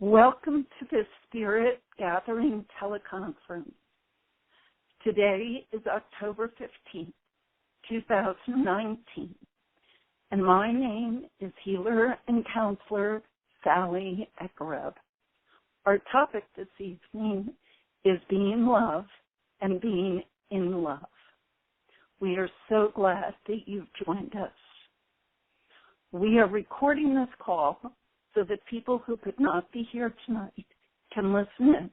Welcome to the Spirit Gathering teleconference. Today is October 15th, 2019, and my name is Healer and Counselor Sally Ekaireb. Our topic this evening is being love and being in love. We are so glad that you've joined us. We are recording this call so that people who could not be here tonight can listen in.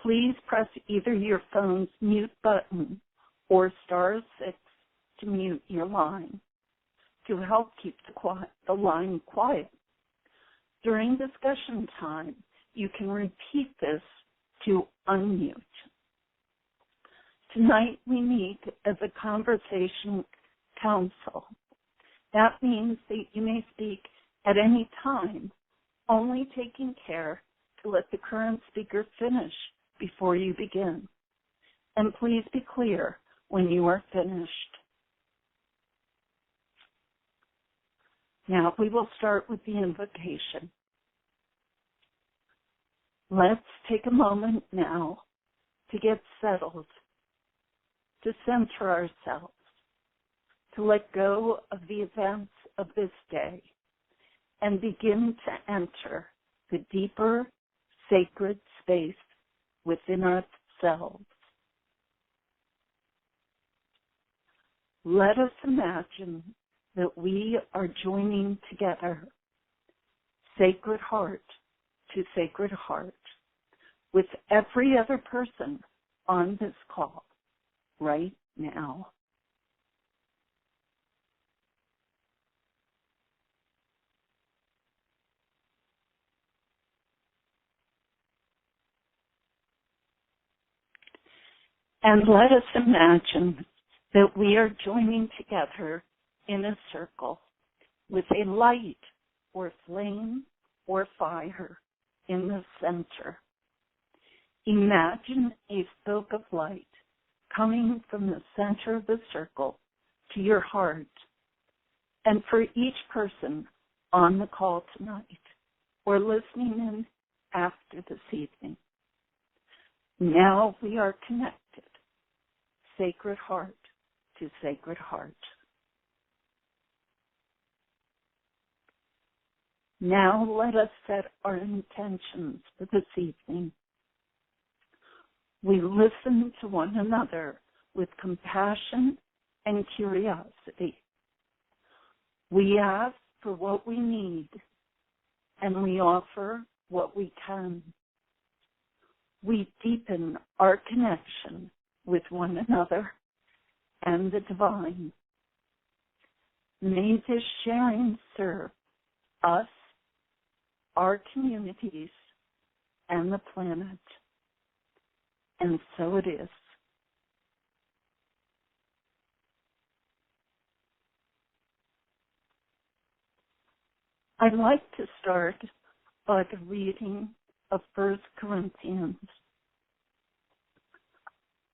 Please press either your phone's mute button or *6 to mute your line to help keep the line quiet. During discussion time, you can repeat this to unmute. Tonight we meet as a conversation council. That means that you may speak at any time, only taking care to let the current speaker finish before you begin. And please be clear when you are finished. Now we will start with the invocation. Let's take a moment now to get settled, to center ourselves, to let go of the events of this day, and begin to enter the deeper, sacred space within ourselves. Let us imagine that we are joining together, sacred heart to sacred heart, with every other person on this call right now. And let us imagine that we are joining together in a circle with a light or flame or fire in the center. Imagine a spoke of light coming from the center of the circle to your heart. And for each person on the call tonight or listening in after this evening, now we are connected. Sacred heart to sacred heart. Now let us set our intentions for this evening. We listen to one another with compassion and curiosity. We ask for what we need, and we offer what we can. We deepen our connection with one another and the divine. May this sharing serve us, our communities, and the planet. And so it is. I'd like to start by the reading of 1 Corinthians.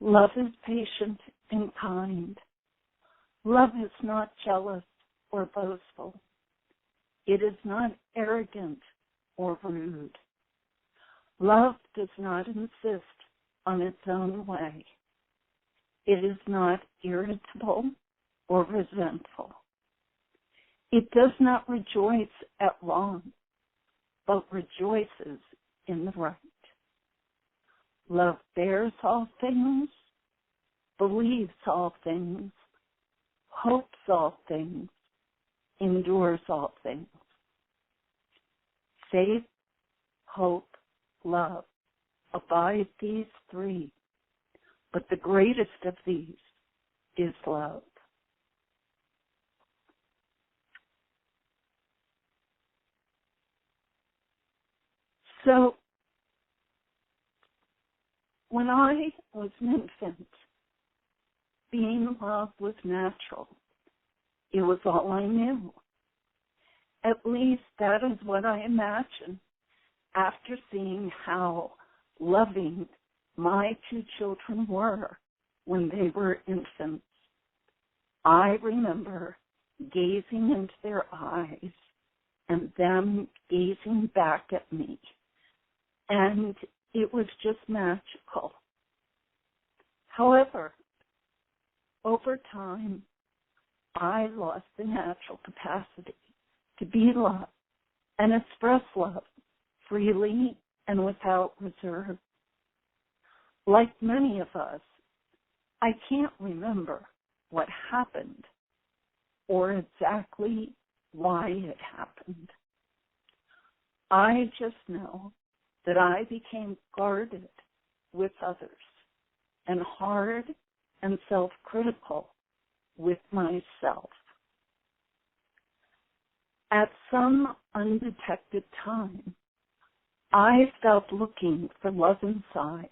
Love is patient and kind. Love is not jealous or boastful. It is not arrogant or rude. Love does not insist on its own way. It is not irritable or resentful. It does not rejoice at wrong, but rejoices in the right. Love bears all things, believes all things, hopes all things, endures all things. Faith, hope, love, abide these three, but the greatest of these is love. So, when I was an infant, being loved was natural. It was all I knew. At least that is what I imagine after seeing how loving my two children were when they were infants. I remember gazing into their eyes and them gazing back at me and it was just magical. However, over time, I lost the natural capacity to be loved and express love freely and without reserve. Like many of us, I can't remember what happened or exactly why it happened. I just know that I became guarded with others and hard and self-critical with myself. At some undetected time, I stopped looking for love inside.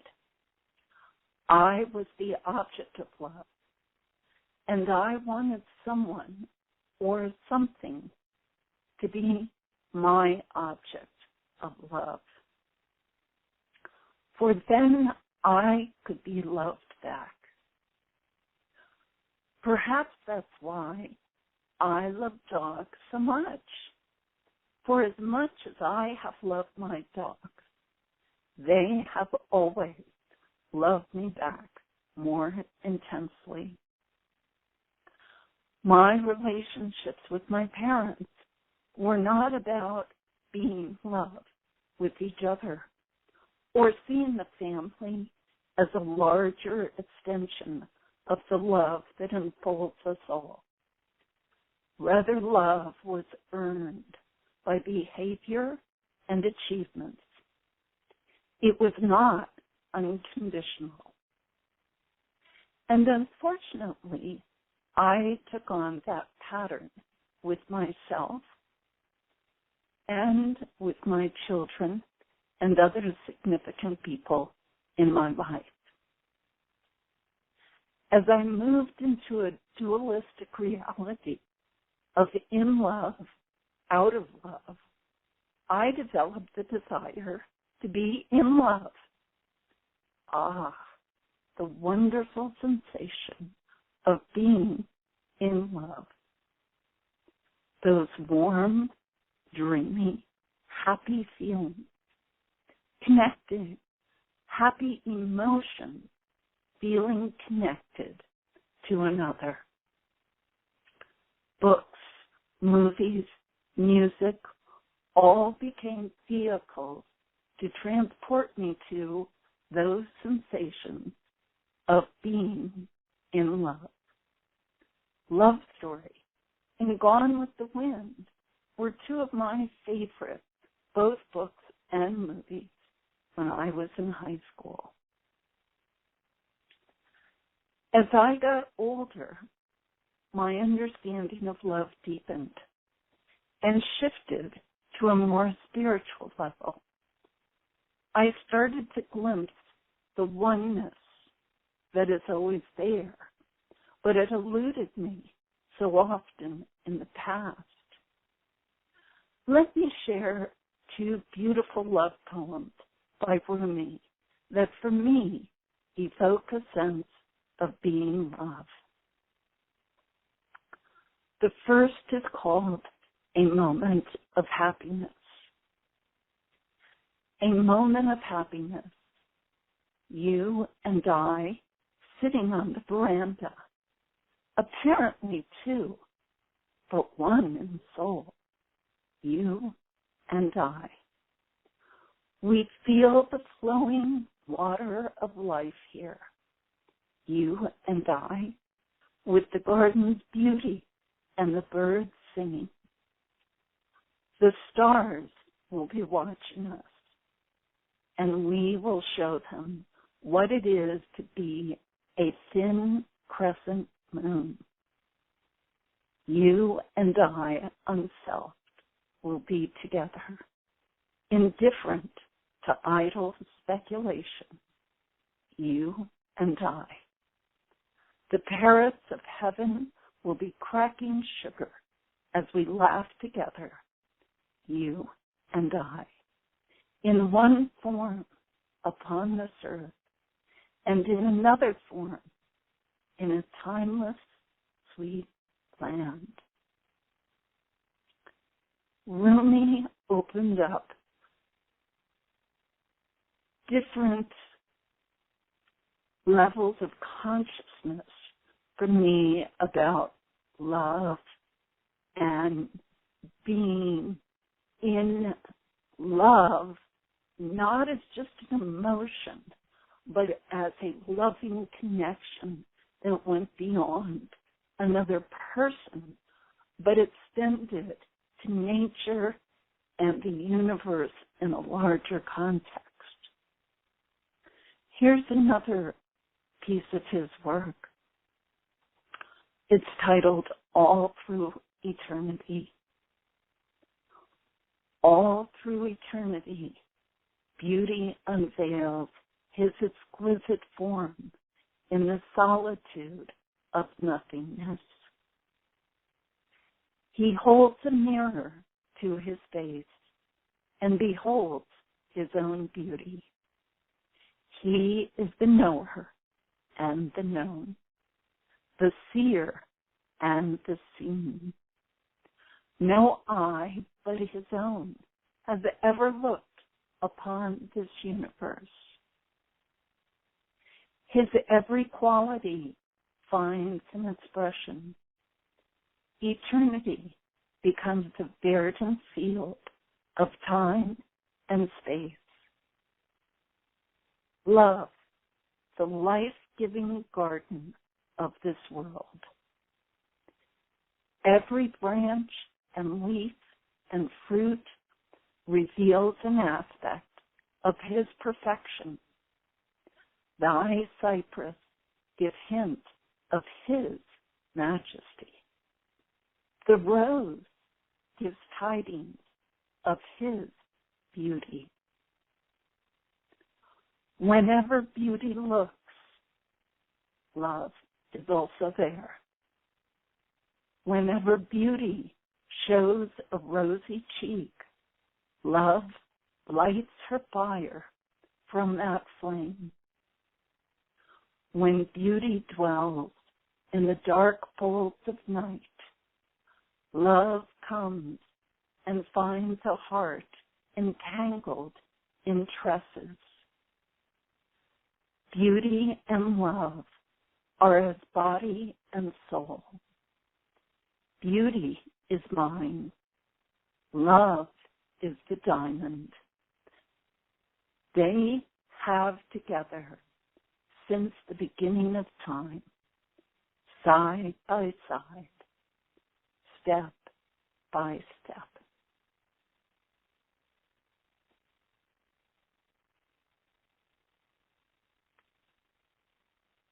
I was the object of love, and I wanted someone or something to be my object of love. For then I could be loved back. Perhaps that's why I love dogs so much. For as much as I have loved my dogs, they have always loved me back more intensely. My relationships with my parents were not about being loved with each other or seeing the family as a larger extension of the love that enfolds us all. Rather, love was earned by behavior and achievements. It was not unconditional. And unfortunately, I took on that pattern with myself and with my children and other significant people in my life. As I moved into a dualistic reality of in love, out of love, I developed the desire to be in love. Ah, the wonderful sensation of being in love. Those warm, dreamy, happy feelings, connected, happy emotions, feeling connected to another. Books, movies, music, all became vehicles to transport me to those sensations of being in love. Love Story and Gone with the Wind were two of my favorites, both books and movies, when I was in high school. As I got older, my understanding of love deepened and shifted to a more spiritual level. I started to glimpse the oneness that is always there, but it eluded me so often in the past. Let me share two beautiful love poems by Rumi that for me evoke a sense of being loved. The first is called A Moment of Happiness. A moment of happiness. You and I sitting on the veranda, apparently two, but one in soul. You and I. We feel the flowing water of life here. You and I, with the garden's beauty and the birds singing. The stars will be watching us, and we will show them what it is to be a thin crescent moon. You and I, unselfed, will be together, indifferent to idle speculation. You and I. The parrots of heaven will be cracking sugar as we laugh together, you and I, in one form upon this earth and in another form in a timeless, sweet land. Rumi opened up different levels of consciousness for me about love and being in love, not as just an emotion, but as a loving connection that went beyond another person, but extended to nature and the universe in a larger context. Here's another piece of his work. It's titled All Through Eternity. All through eternity, beauty unveils his exquisite form in the solitude of nothingness. He holds a mirror to his face and beholds his own beauty. He is the knower and the known, the seer and the seen. No eye but his own has ever looked upon this universe. His every quality finds an expression. Eternity becomes the verdant field of time and space. Love, the life-giving garden of this world. Every branch and leaf and fruit reveals an aspect of his perfection. Thy cypress gives hint of his majesty. The rose gives tidings of his beauty. Whenever beauty looks, love is also there. Whenever beauty shows a rosy cheek, love lights her fire from that flame. When beauty dwells in the dark folds of night, love comes and finds a heart entangled in tresses. Beauty and love are as body and soul. Beauty is mine. Love is the diamond. They have together since the beginning of time, side by side, step by step.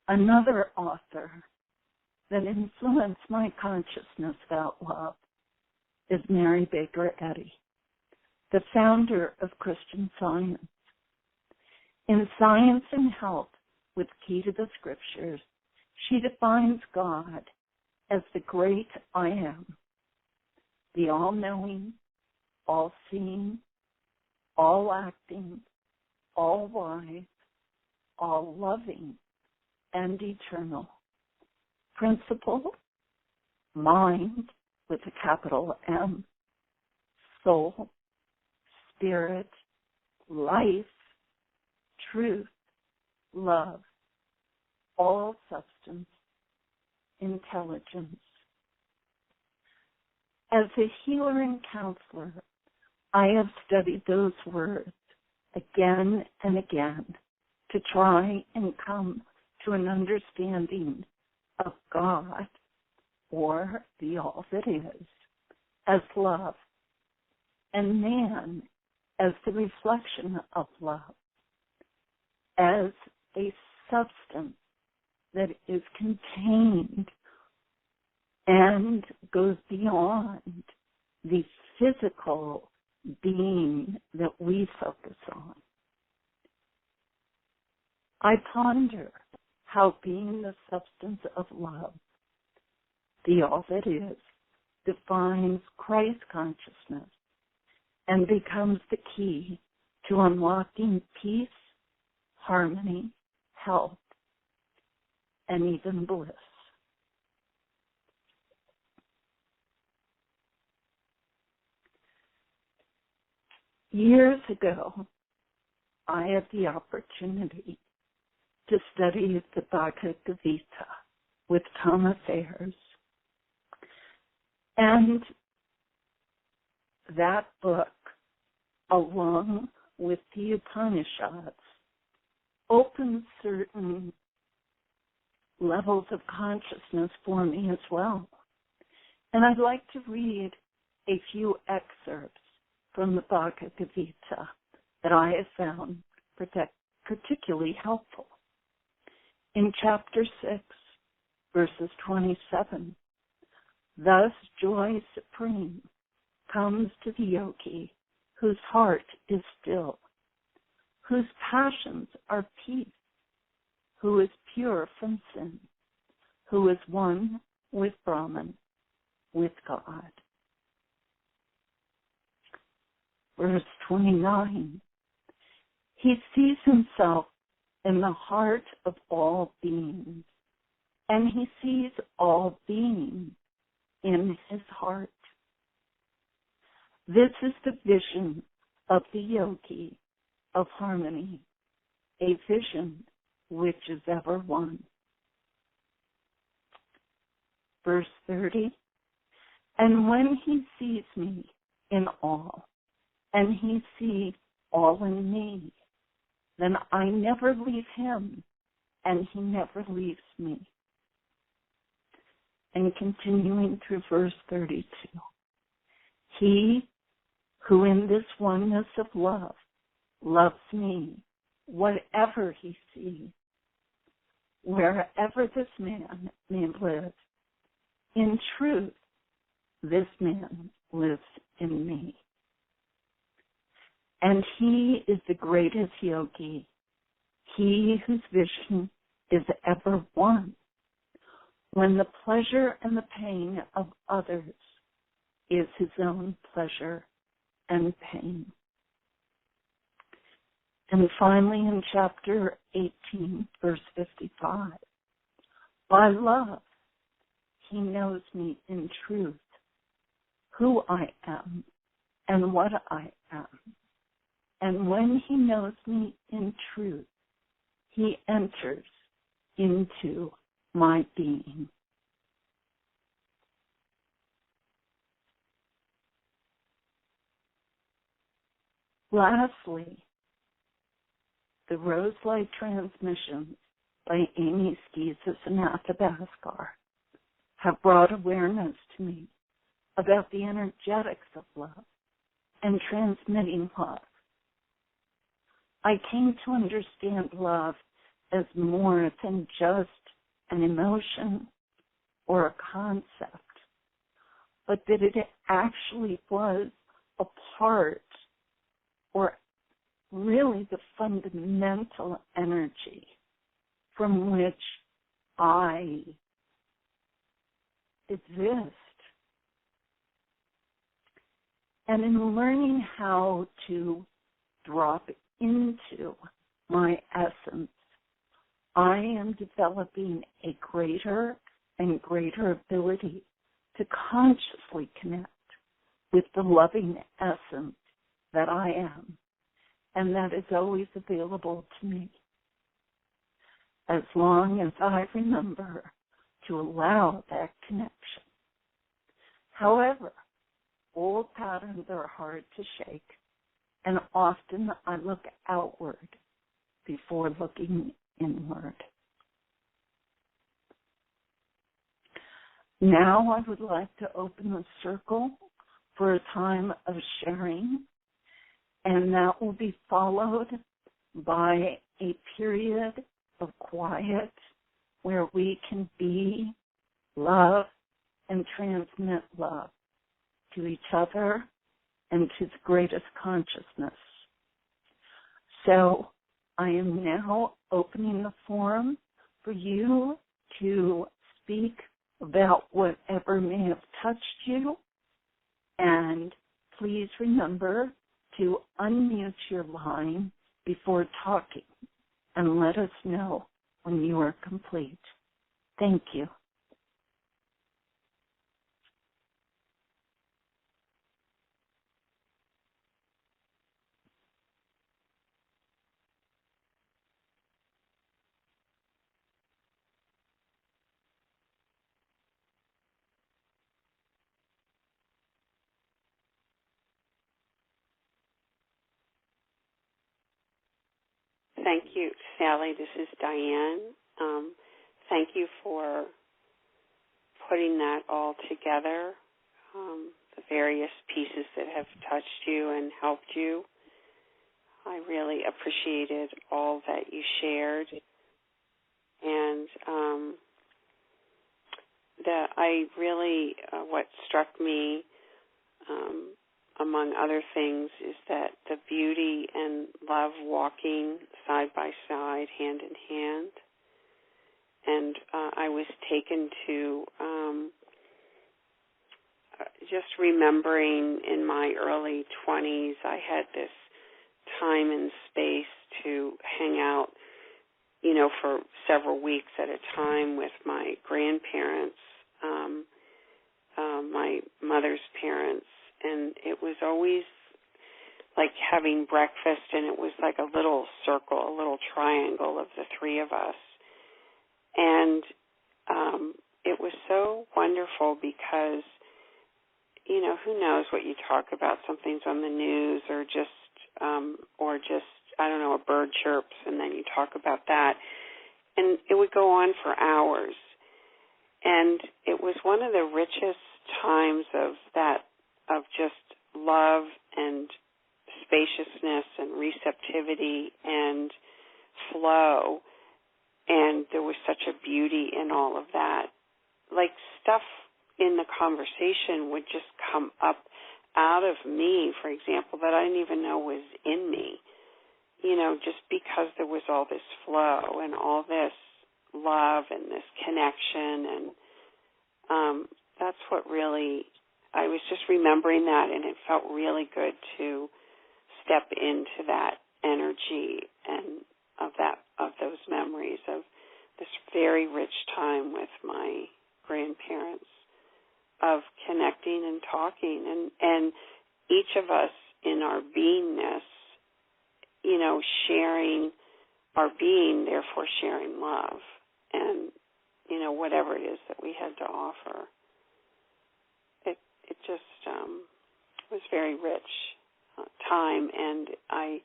Another author that influenced my consciousness about love is Mary Baker Eddy, the founder of Christian Science. In Science and Health with Key to the Scriptures, she defines God as the great I am, the all-knowing, all-seeing, all-acting, all-wise, all-loving, and eternal. Principle, mind with a capital M, soul, spirit, life, truth, love, all substance, intelligence. As a healer and counselor, I have studied those words again and again to try and come to an understanding of God, or the all that is, as love, and man as the reflection of love, as a substance that is contained and goes beyond the physical being that we focus on. I ponder how being the substance of love, the all that is, defines Christ consciousness and becomes the key to unlocking peace, harmony, health, and even bliss. Years ago, I had the opportunity to study the Bhagavad Gita with Thomas Ayers. And that book, along with the Upanishads, opens certain levels of consciousness for me as well. And I'd like to read a few excerpts from the Bhagavad Gita that I have found particularly helpful. In chapter 6, verses 27, thus joy supreme comes to the yogi whose heart is still, whose passions are peace, who is pure from sin, who is one with Brahman, with God. Verse 29, he sees himself in the heart of all beings, and he sees all beings in his heart. This is the vision of the yogi of harmony, a vision which is ever one. Verse 30, and when he sees me in all, and he sees all in me, then I never leave him, and he never leaves me. And continuing through verse 32, he who in this oneness of love loves me, whatever he sees, wherever this man may live, in truth, this man lives in me. And he is the greatest yogi, he whose vision is ever one, when the pleasure and the pain of others is his own pleasure and pain. And finally in chapter 18, verse 55, by love he knows me in truth, who I am and what I am. And when he knows me in truth, he enters into my being. Lastly, the Roselight transmissions by Amy Skeezes and Athabascar have brought awareness to me about the energetics of love and transmitting love. I came to understand love as more than just an emotion or a concept, but that it actually was a part, or really the fundamental energy from which I exist. And in learning how to drop into my essence, I am developing a greater and greater ability to consciously connect with the loving essence that I am, and that is always available to me, as long as I remember to allow that connection. However, old patterns are hard to shake, and often I look outward before looking inward. Now I would like to open the circle for a time of sharing, and that will be followed by a period of quiet where we can be, love, and transmit love to each other and to the greatest consciousness. So I am now opening the forum for you to speak about whatever may have touched you, and please remember to unmute your line before talking and let us know when you are complete. Thank you. Thank you, Sally. This is Diane. Thank you for putting that all together, the various pieces that have touched you and helped you. I really appreciated all that you shared. And what struck me, among other things, is that the beauty and love walking side by side, hand in hand. And I was taken to just remembering in my early 20s, I had this time and space to hang out, for several weeks at a time with my grandparents, my mother's parents, and it was always like having breakfast, and it was like a little circle, a little triangle of the three of us. And it was so wonderful because, who knows what you talk about, something's on the news or just, I don't know, a bird chirps, and then you talk about that. And it would go on for hours. And it was one of the richest times of just love and spaciousness and receptivity and flow. And there was such a beauty in all of that. Like stuff in the conversation would just come up out of me, for example, that I didn't even know was in me. Just because there was all this flow and all this love and this connection. And that's what really, I was just remembering that, and it felt really good to step into that energy and of those memories of this very rich time with my grandparents, of connecting and talking, and each of us in our beingness, sharing our being, therefore sharing love, and whatever it is that we had to offer. It just was very rich time, and I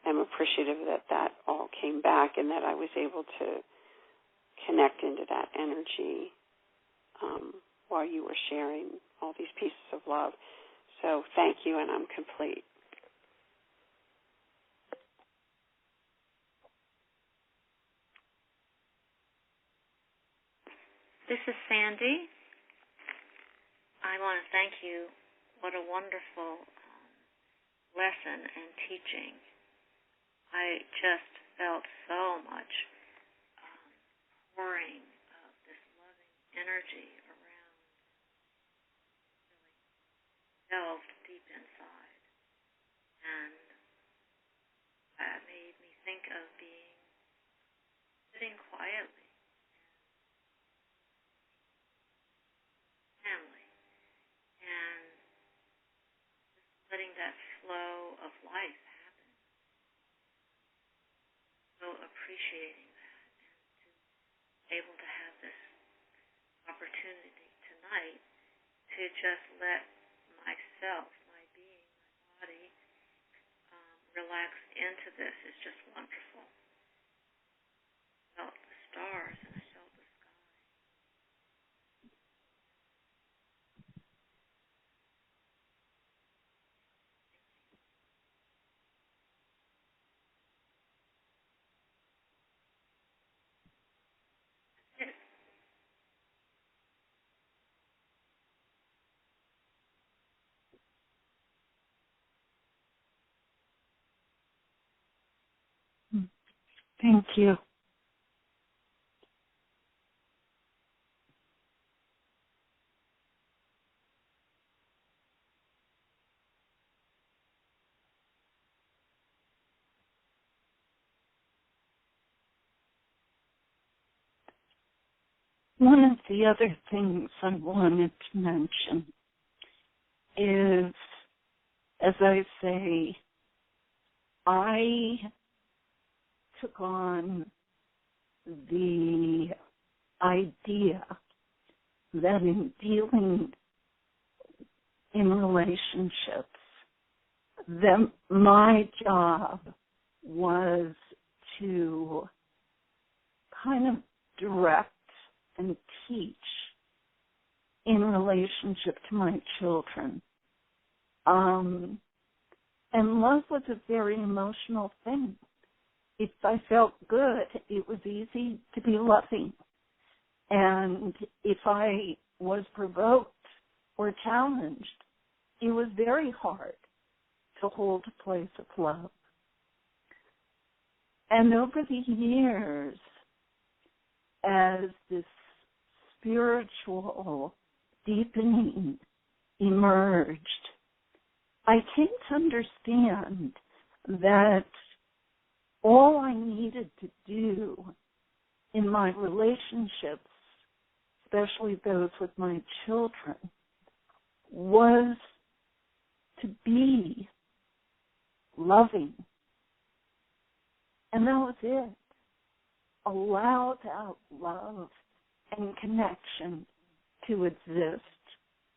am appreciative that all came back and that I was able to connect into that energy while you were sharing all these pieces of love. So thank you, and I'm complete. This is Sandy. I want to thank you. What a wonderful lesson and teaching. I just felt so much pouring of this loving energy around, really delved deep inside. And that made me think of sitting quietly, family, and just letting that flow of life happen. So appreciating that, and to be able to have this opportunity tonight to just let myself, my being, my body, relax into this is just wonderful. I felt the stars and I felt the sky. Thank you. One of the other things I wanted to mention is, as I say, I took on the idea that in dealing in relationships, that my job was to kind of direct and teach in relationship to my children. And love was a very emotional thing. If I felt good, it was easy to be loving. And if I was provoked or challenged, it was very hard to hold a place of love. And over the years, as this spiritual deepening emerged, I came to understand that all I needed to do in my relationships, especially those with my children, was to be loving. And that was it. Allow that love and connection to exist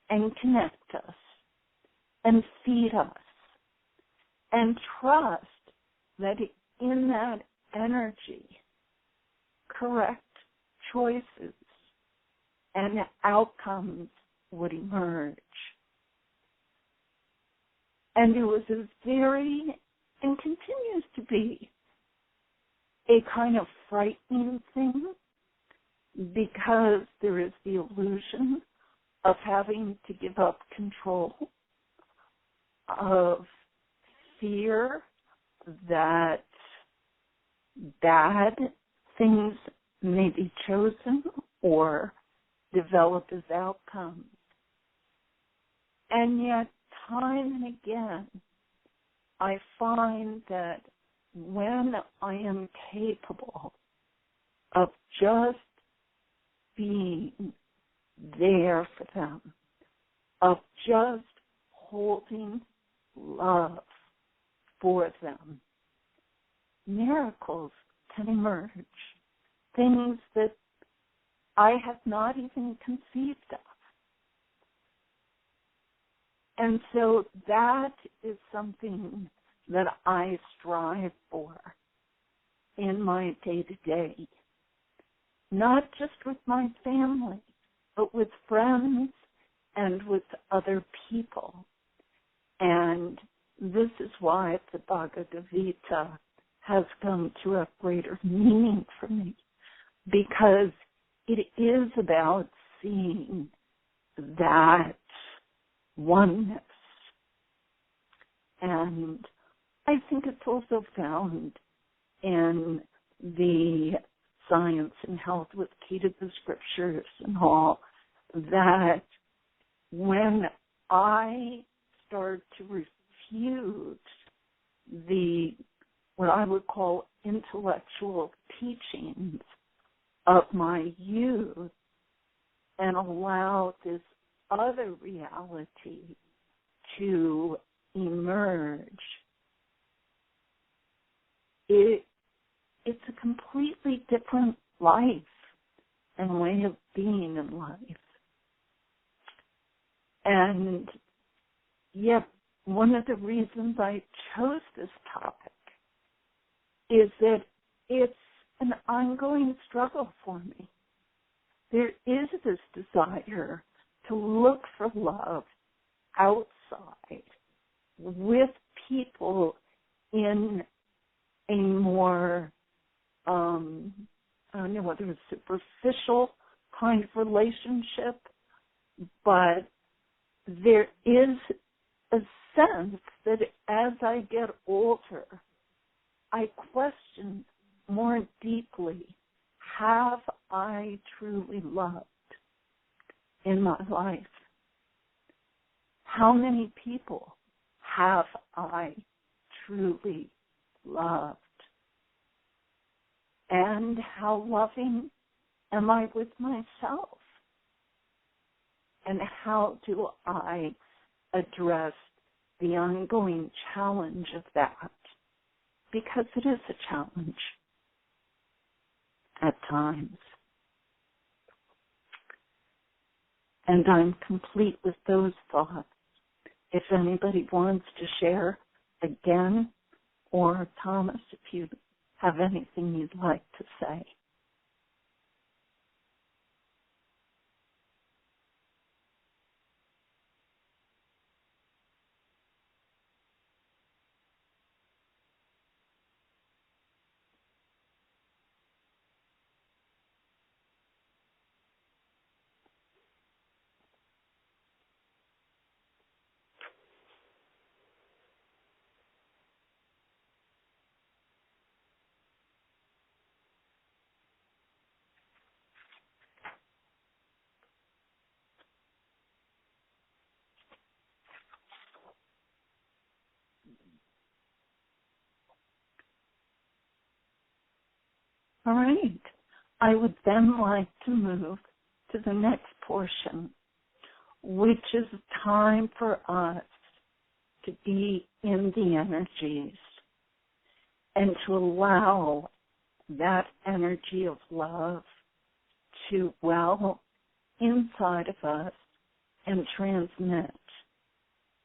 and connect us and feed us, and trust that in that energy, correct choices and outcomes would emerge. And it was a very, and continues to be, a kind of frightening thing, because there is the illusion of having to give up control, of fear that bad things may be chosen or develop as outcomes. And yet, time and again, I find that when I am capable of just being there for them, of just holding love for them, miracles can emerge, things that I have not even conceived of. And so that is something that I strive for in my day-to-day, not just with my family, but with friends and with other people. And this is why the Bhagavad Gita has come to a greater meaning for me, because it is about seeing that oneness. And I think it's also found in the Science and Health with Key to the Scriptures and all, that when I start to refute the, what I would call intellectual teachings of my youth and allow this other reality to emerge, it's a completely different life and way of being in life. And yet, one of the reasons I chose this topic is that it's an ongoing struggle for me. There is this desire to look for love outside with people in a more, I don't know whether it's superficial kind of relationship, but there is a sense that as I get older, I question more deeply, have I truly loved in my life? How many people have I truly loved? And how loving am I with myself? And how do I address the ongoing challenge of that? Because it is a challenge at times. And I'm complete with those thoughts. If anybody wants to share again, or Thomas, if you have anything you'd like to say. All right. I would then like to move to the next portion, which is time for us to be in the energies and to allow that energy of love to well inside of us and transmit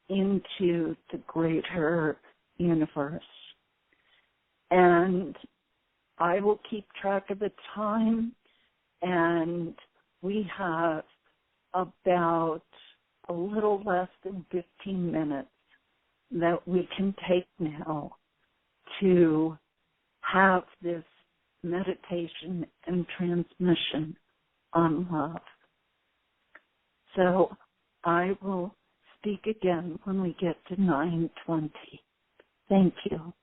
into the greater universe. And I will keep track of the time, and we have about a little less than 15 minutes that we can take now to have this meditation and transmission on love. So I will speak again when we get to 9:20. Thank you.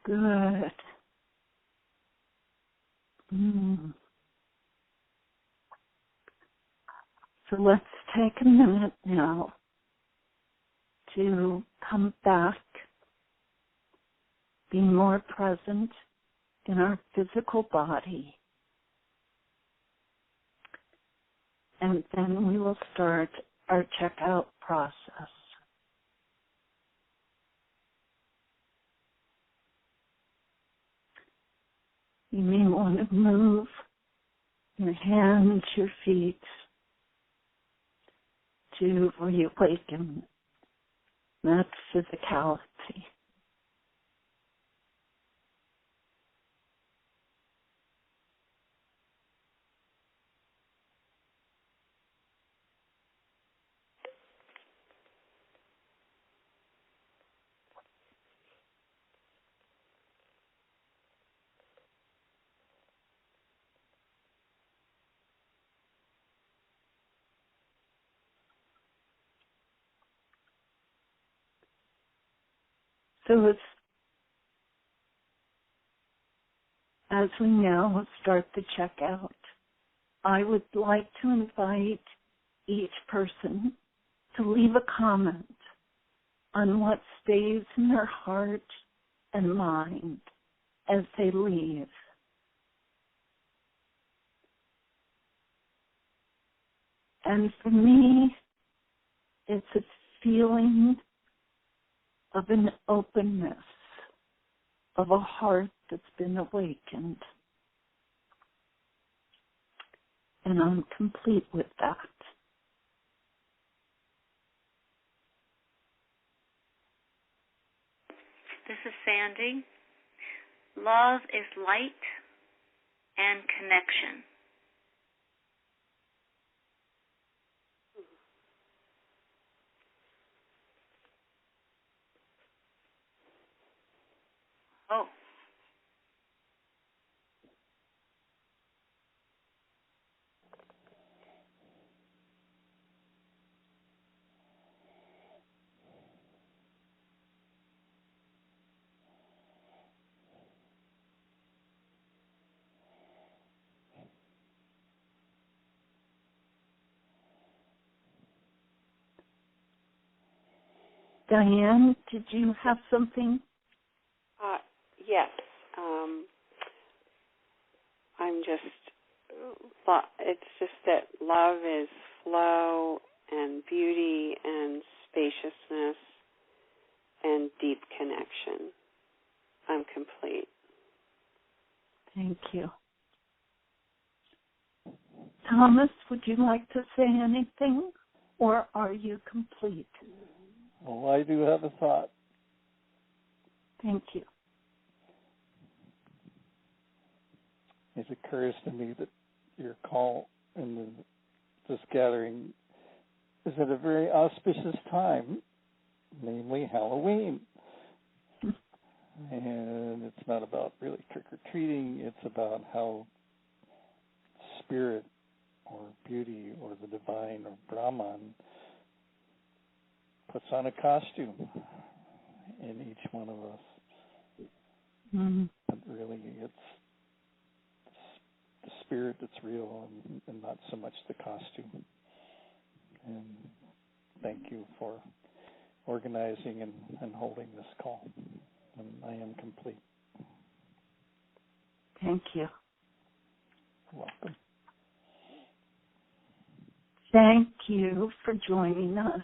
Good. So let's take a minute now to come back, be more present in our physical body. And then we will start our checkout process. You may want to move your hands, your feet to reawaken that physicality. So as we now start the checkout, I would like to invite each person to leave a comment on what stays in their heart and mind as they leave. And for me, it's a feeling of an openness, of a heart that's been awakened. And I'm complete with that. This is Sandy. Love is light and connection. Oh. Diane, did you have something? Yes. It's just that love is flow and beauty and spaciousness and deep connection. I'm complete. Thank you. Thomas, would you like to say anything, or are you complete? Well, I do have a thought. Thank you. It occurs to me that your call in this gathering is at a very auspicious time, namely Halloween. And it's not about really trick-or-treating. It's about how spirit or beauty or the divine or Brahman puts on a costume in each one of us. Mm-hmm. But really, it's the spirit that's real and not so much the costume. And thank you for organizing and holding this call. And I am complete. Thank you. You're welcome. Thank you for joining us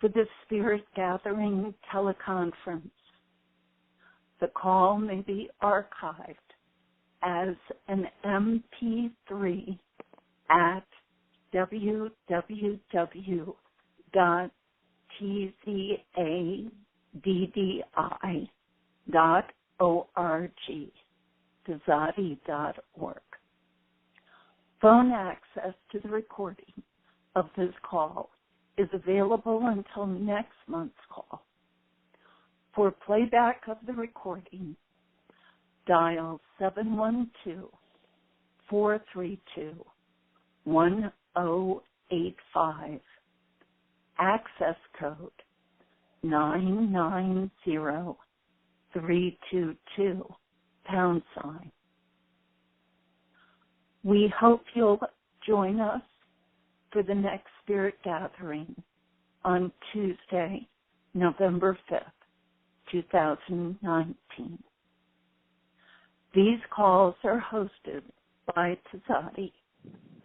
for this Spirit Gathering teleconference. The call may be archived as an MP3 at www.tzaddi.org, tzaddi.org. Phone access to the recording of this call is available until next month's call. For playback of the recording, dial 712-432-1085, access code 990 322 #. We hope you'll join us for the next Spirit Gathering on Tuesday, November 5th, 2019. These calls are hosted by Tzaddi,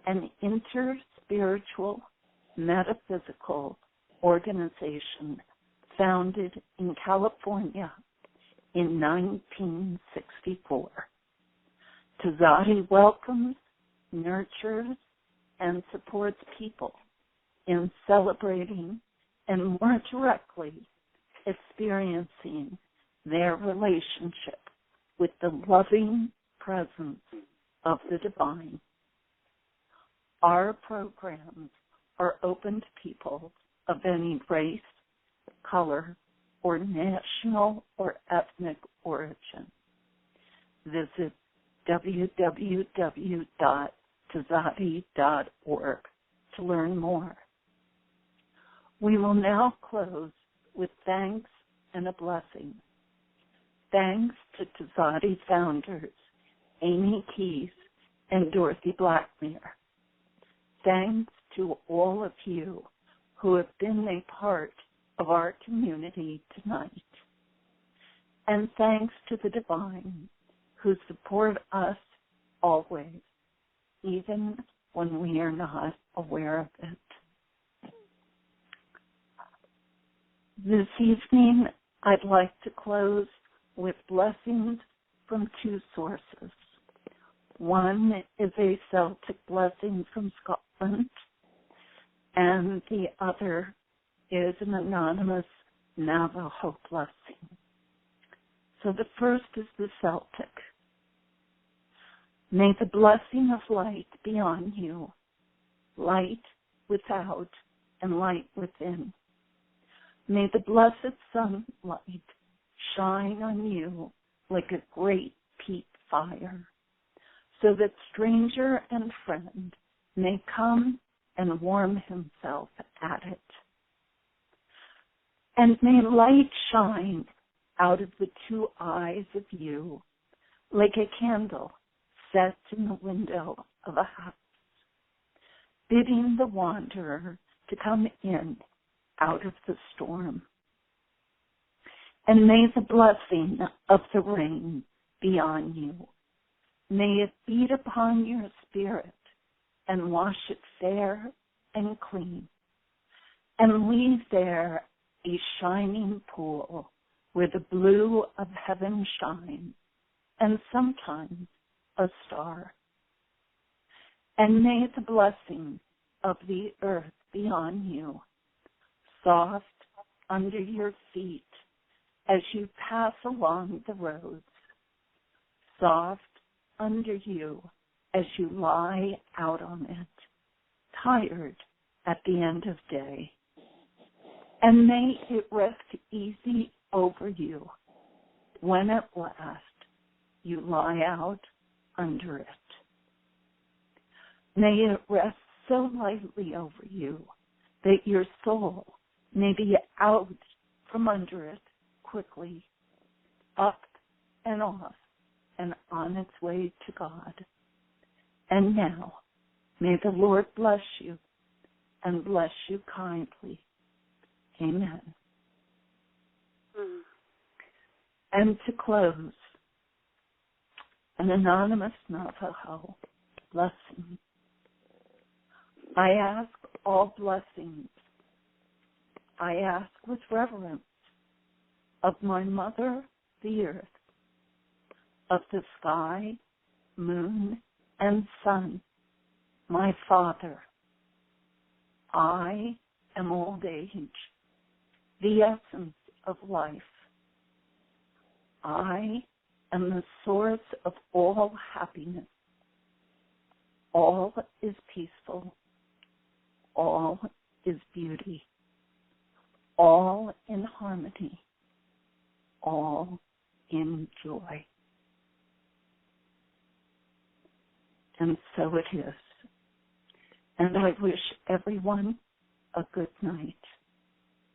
an interspiritual metaphysical organization founded in California in 1964. Tzaddi welcomes, nurtures, and supports people in celebrating and more directly experiencing their relationship with the loving presence of the divine. Our programs are open to people of any race, color, or national or ethnic origin. Visit www.tzaddi.org to learn more. We will now close with thanks and a blessing. Thanks to Tzaddi founders Amy Keys and Dorothy Blackmere. Thanks to all of you who have been a part of our community tonight. And thanks to the divine who support us always, even when we are not aware of it. This evening, I'd like to close with blessings from two sources. One is a Celtic blessing from Scotland, and the other is an anonymous Navajo blessing. So the first is the Celtic. May the blessing of light be on you, light without and light within. May the blessed sunlight shine on you like a great peat fire, so that stranger and friend may come and warm himself at it. And may light shine out of the two eyes of you like a candle set in the window of a house, bidding the wanderer to come in out of the storm. And may the blessing of the rain be on you. May it beat upon your spirit and wash it fair and clean, and leave there a shining pool where the blue of heaven shines, and sometimes a star. And may the blessing of the earth be on you, soft under your feet as you pass along the roads, soft under you as you lie out on it, tired at the end of day. And may it rest easy over you when at last you lie out under it. May it rest so lightly over you that your soul may be out from under it quickly, up and off and on its way to God. And now, may the Lord bless you and bless you kindly. Amen. And to close, an anonymous Navajo blessing. I ask all blessings. I ask with reverence of my mother, the earth, of the sky, moon, and sun, my father. I am old age, the essence of life. I am the source of all happiness. All is peaceful. All is beauty. All in harmony. All in joy. And so it is. And I wish everyone a good night.